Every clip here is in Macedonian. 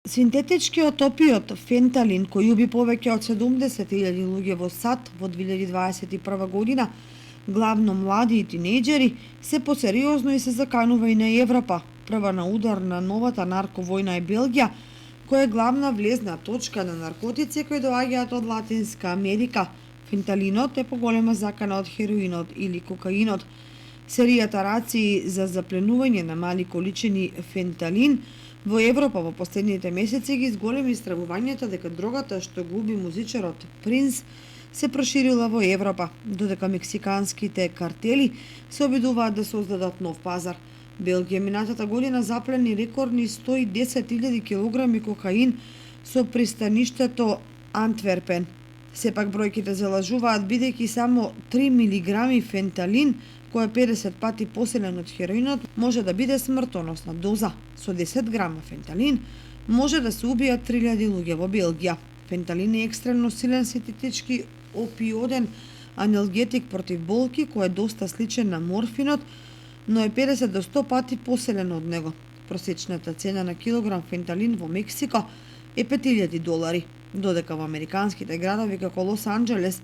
Синтетичкиот опиот фенталин, кој уби повеќе од 70.000 луѓе во САД во 2021 година, главно млади и тинејџери, се посериозно и се заканува и на Европа. Прва на удар на новата нарковојна е Белгија, која е главна влезна точка на наркотици кои доаѓаат од Латинска Америка. Фенталинот е поголема закана од хероинот или кокаинот. Серијата рации за запленување на мали количини фенталин во Европа во последните месеци ги изголеми истрабувањето дека дрогата што го уби музичарот Принс се проширила во Европа, додека мексиканските картели се обидуваат да создадат нов пазар. Белгија минатата година заплени рекордни 110.000 килограми кокаин со пристаништето Антверпен. Сепак бројките залажуваат, бидејќи само 3 милиграми фенталин, кој е 50 пати посилен од хероинот, може да биде смртоносна доза. Со 10 грама фенталин може да се убијат 3000 луѓе во Белгија. Фенталин е екстремно силен синтетички опиоден аналгетик против болки, кој е доста сличен на морфинот, но е 50 до 100 пати посилен од него. Просечната цена на килограм фенталин во Мексико е $5000, додека во американските градови како Лос Анџелес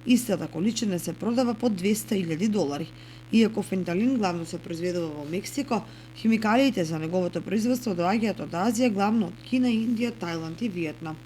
истата количина се продава по $200,000. Иако фенталин главно се произведува во Мексико, химикалиите за неговото производство доаѓаат од Азија, главно од Кина, Индија, Тајланд и Виетнам.